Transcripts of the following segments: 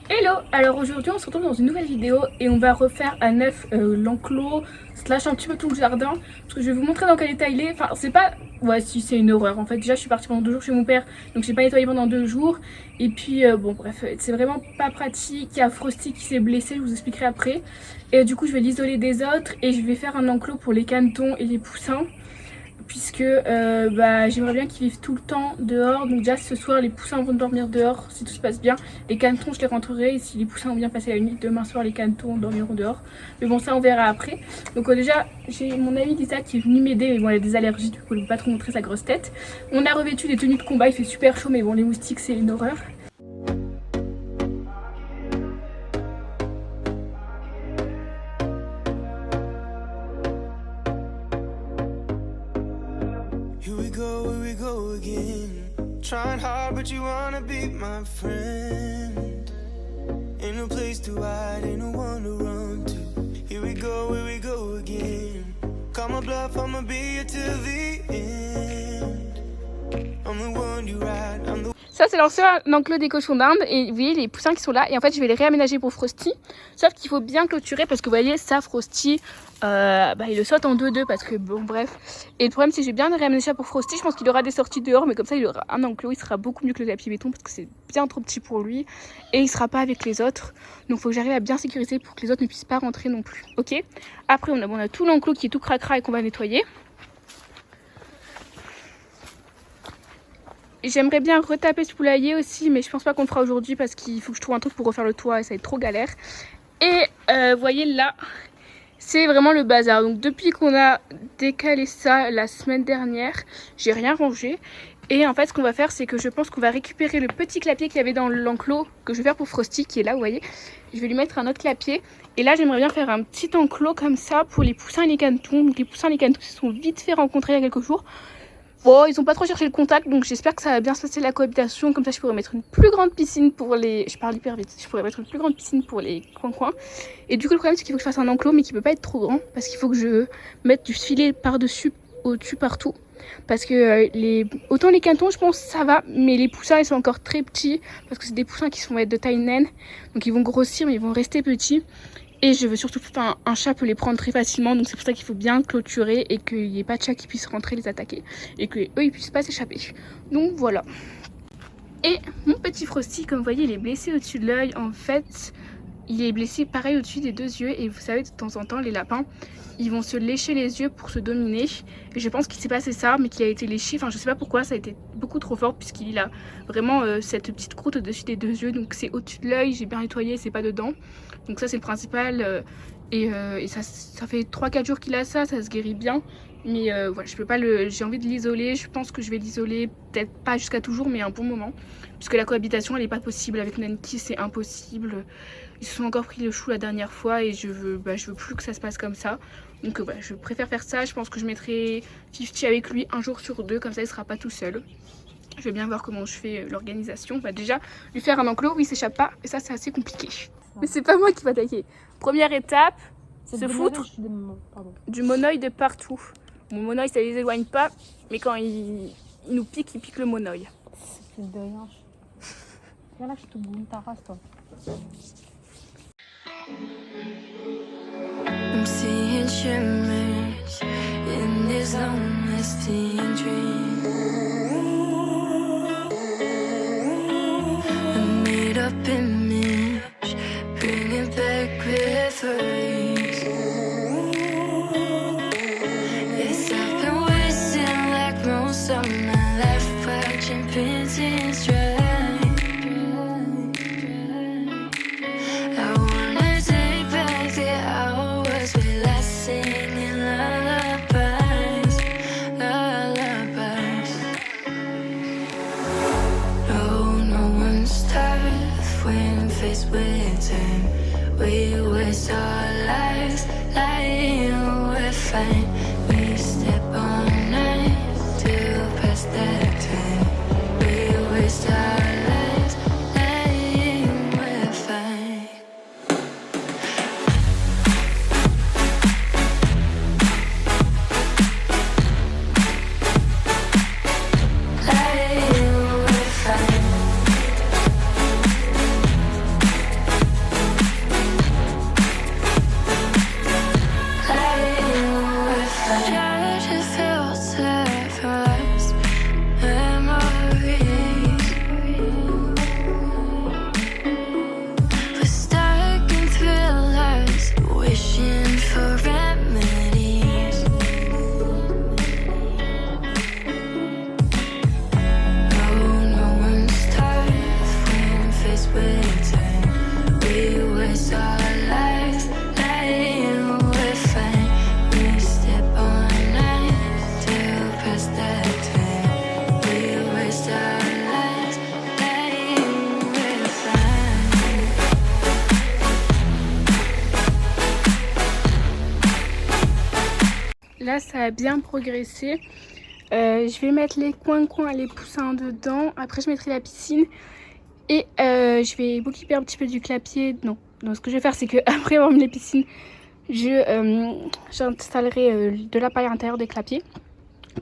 Hello! Alors aujourd'hui on se retrouve dans une nouvelle vidéo et on va refaire à neuf l'enclos slash un petit peu tout le jardin parce que je vais vous montrer dans quel état il est. Enfin c'est pas... Ouais si c'est une horreur en fait. Déjà je suis partie pendant 2 jours chez mon père donc j'ai pas nettoyé pendant 2 jours et puis bon bref c'est vraiment pas pratique. Il y a Frosty qui s'est blessé, je vous expliquerai après. Et du coup je vais l'isoler des autres et je vais faire un enclos pour les canetons et les poussins. Puisque j'aimerais bien qu'ils vivent tout le temps dehors. Donc déjà ce soir les poussins vont dormir dehors si tout se passe bien. Les canetons je les rentrerai et si les poussins ont bien passé la nuit, demain soir les canetons dormiront dehors. Mais bon ça on verra après. Donc déjà j'ai mon amie Lisa qui est venue m'aider mais bon elle a des allergies du coup elle ne peut pas trop montrer sa grosse tête. On a revêtu des tenues de combat, il fait super chaud mais bon les moustiques c'est une horreur. Here we go again. Trying hard, but you wanna be my friend. Ain't no place to hide, ain't no one to run to. Here we go again. Call my bluff, I'ma be here till the end. I'm the one you ride, I'm the... Ça c'est l'ancien enclos des cochons d'Inde et vous voyez les poussins qui sont là et en fait je vais les réaménager pour Frosty. Sauf qu'il faut bien clôturer parce que vous voyez ça Frosty il le saute en 2-2 parce que bon bref. Et le problème c'est que j'ai bien réaménagé ça pour Frosty, je pense qu'il aura des sorties dehors mais comme ça il aura un enclos, il sera beaucoup mieux que le tapis béton parce que c'est bien trop petit pour lui et il sera pas avec les autres. Donc il faut que j'arrive à bien sécuriser pour que les autres ne puissent pas rentrer non plus. Ok. Après on a tout l'enclos qui est tout cracra et qu'on va nettoyer. J'aimerais bien retaper ce poulailler aussi, mais je pense pas qu'on le fera aujourd'hui parce qu'il faut que je trouve un truc pour refaire le toit et ça va être trop galère. Et vous voyez là, c'est vraiment le bazar. Donc depuis qu'on a décalé ça la semaine dernière, j'ai rien rangé. Et en fait ce qu'on va faire c'est que je pense qu'on va récupérer le petit clapier qu'il y avait dans l'enclos que je vais faire pour Frosty qui est là, vous voyez. Je vais lui mettre un autre clapier. Et là j'aimerais bien faire un petit enclos comme ça pour les poussins et les canetons. Donc les poussins et les canetons se sont vite fait rencontrer il y a quelques jours. Bon, ils ont pas trop cherché le contact, donc j'espère que ça va bien se passer la cohabitation. Comme ça, je pourrais mettre une plus grande piscine pour les... Je parle hyper vite. Je pourrais mettre une plus grande piscine pour les coins-coins. Et du coup, le problème, c'est qu'il faut que je fasse un enclos, mais qui peut pas être trop grand. Parce qu'il faut que je mette du filet par-dessus, au-dessus, partout. Parce que autant les canetons, je pense, ça va. Mais les poussins, ils sont encore très petits. Parce que c'est des poussins qui vont être de taille naine. Donc ils vont grossir, mais ils vont rester petits. Et je veux surtout, un chat peut les prendre très facilement, donc c'est pour ça qu'il faut bien clôturer et qu'il n'y ait pas de chat qui puisse rentrer les attaquer et que eux ils puissent pas s'échapper. Donc voilà. Et mon petit Frosty, comme vous voyez, il est blessé au-dessus de l'œil. En fait, il est blessé pareil au-dessus des 2 yeux. Et vous savez, de temps en temps, les lapins, ils vont se lécher les yeux pour se dominer. Et je pense qu'il s'est passé ça, mais qu'il a été léché. Enfin, je sais pas pourquoi, ça a été beaucoup trop fort puisqu'il a vraiment cette petite croûte au-dessus des 2 yeux. Donc c'est au-dessus de l'œil, j'ai bien nettoyé, c'est pas dedans. Donc ça c'est le principal. Et ça fait 3-4 jours qu'il a ça, ça se guérit bien. Mais voilà, je peux pas j'ai envie de l'isoler. Je pense que je vais l'isoler, peut-être pas jusqu'à toujours, mais un bon moment. Puisque la cohabitation elle est pas possible avec Nanki, c'est impossible. Ils se sont encore pris le chou la dernière fois et je veux plus que ça se passe comme ça. Donc voilà, je préfère faire ça. Je pense que je mettrai 50 avec lui un jour sur 2, comme ça il sera pas tout seul. Je vais bien voir comment je fais l'organisation. Déjà, lui faire un enclos où il s'échappe pas, et ça c'est assez compliqué. Mais c'est pas moi qui va attaquer. Première étape, se foutre du monoeil de partout. Mon monoeil ça les éloigne pas, mais quand il nous pique, il pique le monoeil. C'est de rien. Viens là, je te boule ta race, toi. I'm seeing shimmers in this long-lasting dream. A made-up image, bringing back memories. Yes, I've been wasting like most of my life, watching princess drive. With time, we waste our lives lying, we're fine. We step on night to pass that time. We waste our lives lying, we're fine. Lying, we're fine. waste our lives, playing with fire. We step on ice till past that time. We waste our lives, playing with fire. Là, ça a bien progressé. Je vais mettre les coins et les poussins dedans. Après, je mettrai la piscine. Et je vais m'occuper un petit peu du clapier. Non, ce que je vais faire, c'est qu'après avoir mis les piscines, j'installerai de la paille à l'intérieur des clapiers.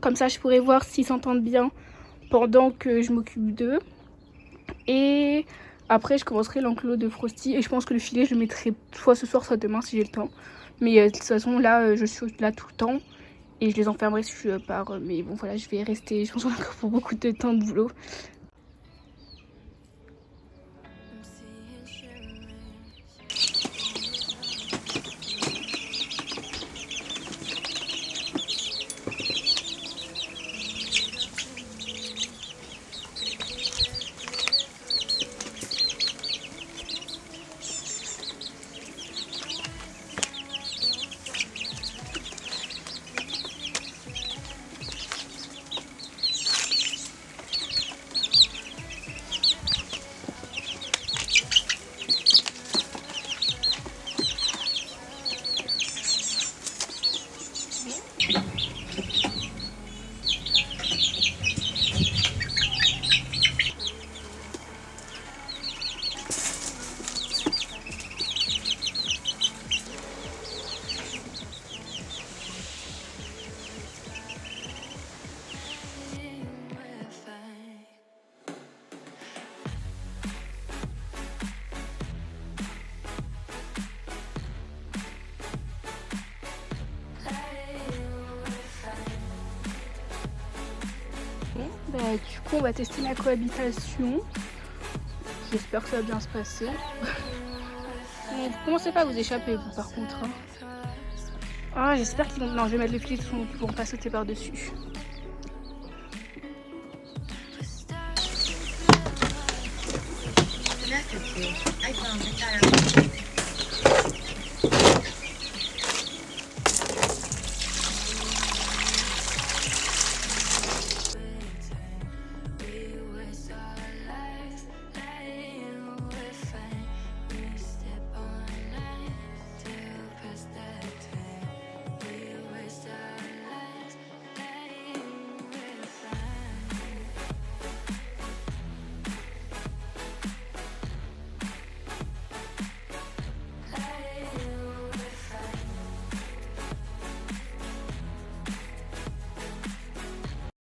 Comme ça, je pourrai voir s'ils s'entendent bien pendant que je m'occupe d'eux. Et après, je commencerai l'enclos de Frosty. Et je pense que le filet, je le mettrai soit ce soir, soit demain si j'ai le temps. Mais de toute façon, là, je suis là tout le temps. Et je les enfermerai si je pars. Mais bon, voilà, je vais rester, je pense, encore pour beaucoup de temps de boulot. Du coup, on va tester la cohabitation. J'espère que ça va bien se passer. Bon, vous commencez pas à vous échapper, vous, par contre. Hein. Ah, j'espère qu'ils vont... Non, je vais mettre le filet, ils ne pourront pas sauter par-dessus.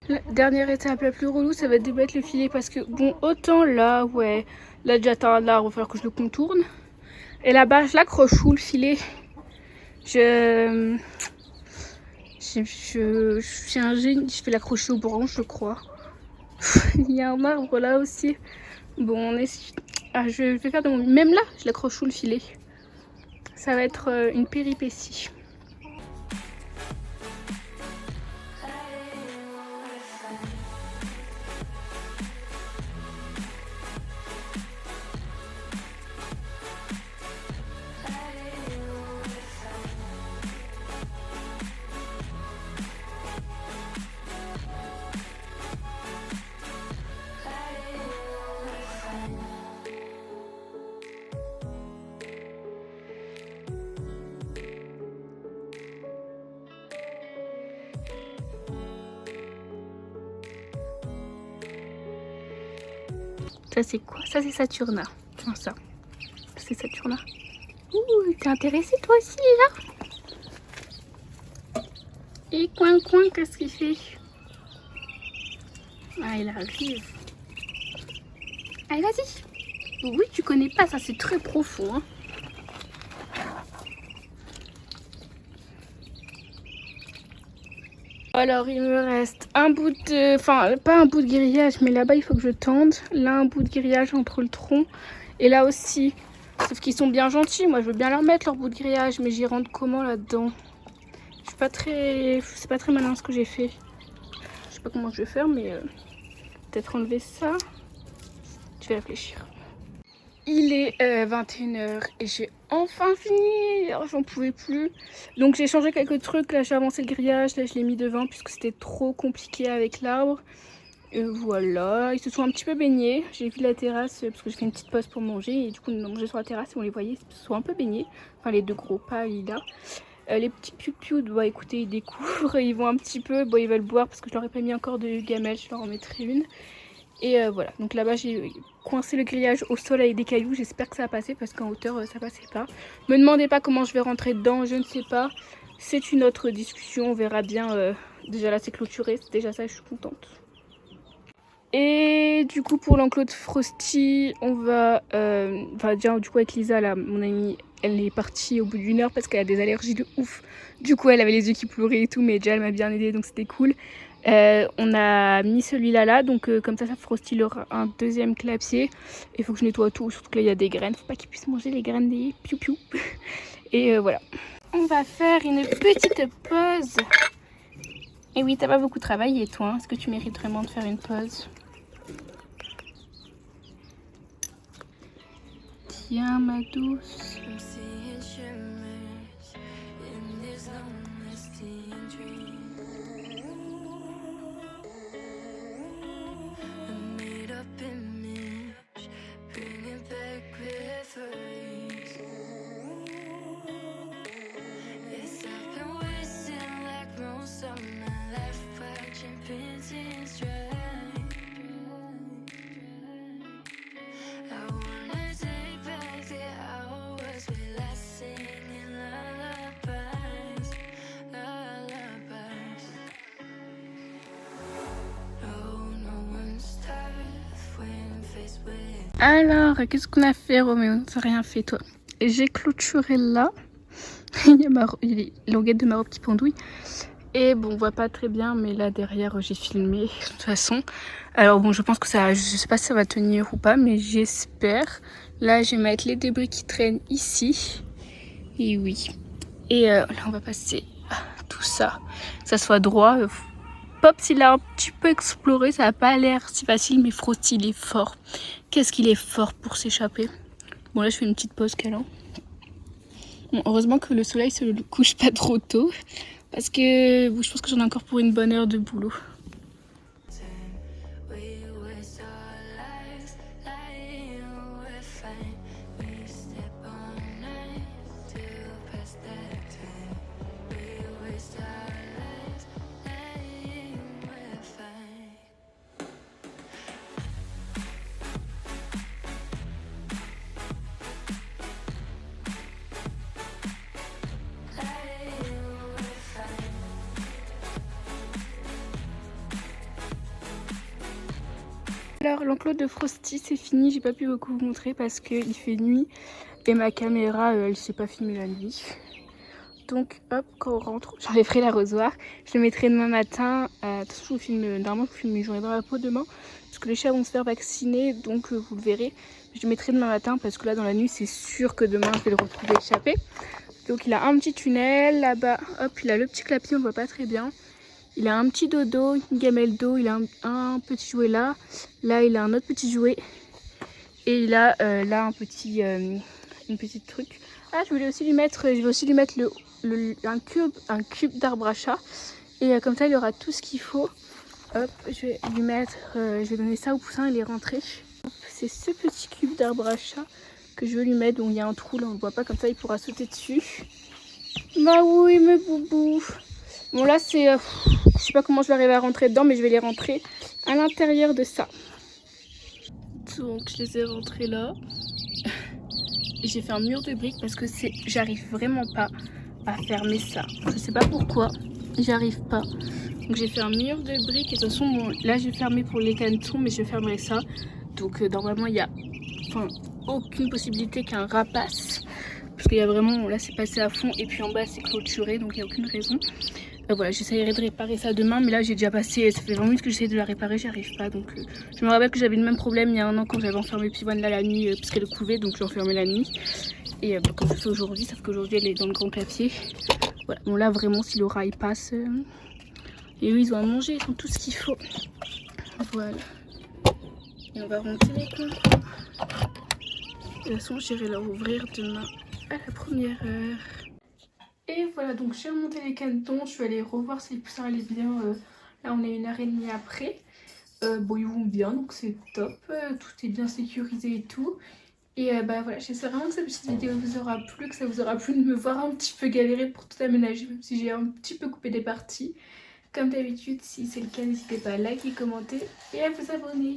La dernière étape la plus relou, ça va être de mettre le filet parce que bon, autant là, ouais, là déjà t'as un arbre, il va falloir que je le contourne. Et là-bas, je l'accroche où le filet. J'ai un génie, je vais l'accrocher aux branches, je crois. Il y a un arbre là aussi. Bon, on est... Ah, je vais faire de mon... Même là, je l'accroche où le filet. Ça va être une péripétie. Ça c'est quoi? Ça c'est Saturna. Tiens ça. C'est Saturna. Ouh, t'es intéressé toi aussi là? Et coin, qu'est-ce qu'il fait? Ah, il arrive. Allez, vas-y. Oui, tu connais pas, ça c'est très profond. Hein. Alors, il me reste un bout de... Enfin, pas un bout de grillage, mais là-bas, il faut que je tende. Là, un bout de grillage entre le tronc. Et là aussi. Sauf qu'ils sont bien gentils. Moi, je veux bien leur mettre leur bout de grillage, mais j'y rentre comment là-dedans? Je suis pas très... C'est pas très malin ce que j'ai fait. Je sais pas comment je vais faire, mais... Peut-être enlever ça. Je vais réfléchir. Il est 21h et j'ai enfin fini. Alors, j'en pouvais plus. Donc j'ai changé quelques trucs. Là j'ai avancé le grillage. Là je l'ai mis devant puisque c'était trop compliqué avec l'arbre. Et voilà, ils se sont un petit peu baignés. J'ai vu la terrasse parce que j'ai fait une petite pause pour manger. Et du coup on a mangé sur la terrasse et on les voyait, ils se sont un peu baignés. Enfin les deux gros pas là. Les petits piou-piou, bah écoutez, ils découvrent. Ils vont un petit peu, bon ils veulent boire parce que je leur ai pas mis encore de gamelle. Je leur en mettrai une. Et voilà, donc là-bas j'ai coincé le grillage au sol avec des cailloux. J'espère que ça va passer parce qu'en hauteur ça passait pas. Me demandez pas comment je vais rentrer dedans, je ne sais pas. C'est une autre discussion, on verra bien. Déjà là c'est clôturé, c'est déjà ça, je suis contente. Et du coup pour l'enclos de Frosty, on va... déjà du coup avec Lisa là, mon amie, elle est partie au bout d'une heure parce qu'elle a des allergies de ouf. Du coup elle avait les yeux qui pleuraient et tout, mais déjà elle m'a bien aidée donc c'était cool. On a mis celui-là là, donc comme ça Frosty aura un deuxième clapier. Il faut que je nettoie tout, surtout que là il y a des graines, faut pas qu'il puisse manger les graines des piou-piou. Et voilà. On va faire une petite pause. Et oui, t'as pas beaucoup travaillé toi, hein. Est-ce que tu mérites vraiment de faire une pause? Tiens ma douce. I'm seeing shimmers in this lonely steam dream. A made up image, bringing back memories. Yes, I've been wasting like most of my life watching paintings dry. I wanna take back the hours we last singing lullabies, lullabies. No one's tough when faced with. Alors, qu'est-ce qu'on a fait Roméo? T'as rien fait toi. J'ai clôturé là. Il y a les languettes de ma robe qui pendouillent. Et bon, on voit pas très bien, mais là derrière j'ai filmé de toute façon. Alors bon, je pense que ça, je sais pas si ça va tenir ou pas, mais j'espère. Là, je vais mettre les débris qui traînent ici. Et oui. Et là, on va passer tout ça. Que ça soit droit. Pop, s'il a un petit peu exploré, ça n'a pas l'air si facile, mais Frosty, il est fort. Qu'est-ce qu'il est fort pour s'échapper. Bon, là, je fais une petite pause câlin. Bon, heureusement que le soleil se couche pas trop tôt. Parce que bon, je pense que j'en ai encore pour une bonne heure de boulot. Alors l'enclos de Frosty c'est fini, j'ai pas pu beaucoup vous montrer parce qu'il fait nuit et ma caméra elle sait pas filmer la nuit. Donc hop, quand on rentre, j'enlèverai l'arrosoir, je le mettrai demain matin. De toute façon je vous filme, normalement je vous filme mes journées dans la peau demain parce que les chats vont se faire vacciner, donc vous le verrez. Je le mettrai demain matin parce que là dans la nuit c'est sûr que demain je vais le retrouver échappé. Donc il a un petit tunnel là-bas, hop il a le petit clapier, on le voit pas très bien. Il a un petit dodo, une gamelle d'eau, il a un petit jouet là. Là, il a un autre petit jouet. Et il a là un petit, une petite truc. Ah, je vais aussi lui mettre un cube d'arbre à chat. Et comme ça, il aura tout ce qu'il faut. Hop, je vais lui mettre, je vais donner ça au poussin, il est rentré. C'est ce petit cube d'arbre à chat que je veux lui mettre. Donc il y a un trou là, on ne voit pas, comme ça il pourra sauter dessus. Bah oui, mes boubous. Bon là c'est, je sais pas comment je vais arriver à rentrer dedans, mais je vais les rentrer à l'intérieur de ça. Donc je les ai rentrés là. Et j'ai fait un mur de briques parce que j'arrive vraiment pas à fermer ça. Je sais pas pourquoi, j'arrive pas. Donc j'ai fait un mur de briques et de toute façon bon, là j'ai fermé pour les canetons, mais je fermerai ça. Donc normalement il y a aucune possibilité qu'un rat passe. Parce qu'il y a vraiment, là c'est passé à fond et puis en bas c'est clôturé, donc il n'y a aucune raison. Voilà, j'essaierai de réparer ça demain, mais là j'ai déjà passé, ça fait 20 minutes que j'essaie de la réparer, j'y arrive pas. Donc je me rappelle que j'avais le même problème il y a un an quand j'avais enfermé Pivoine là la nuit, parce qu'elle couvait, donc j'ai enfermé la nuit. Et comme je fais aujourd'hui, sauf qu'aujourd'hui elle est dans le grand clapier. Voilà, bon là vraiment si le rat il passe, et eux ils ont à manger, ils ont tout ce qu'il faut. Voilà. Et on va remonter les concours. De toute façon, j'irai leur ouvrir demain à la première heure. Et voilà, donc j'ai remonté les canetons, je suis allée revoir si les poussins allaient bien. Là, on est 1h30 après. Bon, ils vont bien, donc c'est top. Tout est bien sécurisé et tout. Et bah voilà, j'espère vraiment que cette petite vidéo vous aura plu, que ça vous aura plu de me voir un petit peu galérer pour tout aménager, même si j'ai un petit peu coupé des parties. Comme d'habitude, si c'est le cas, n'hésitez pas à liker, commenter et à vous abonner.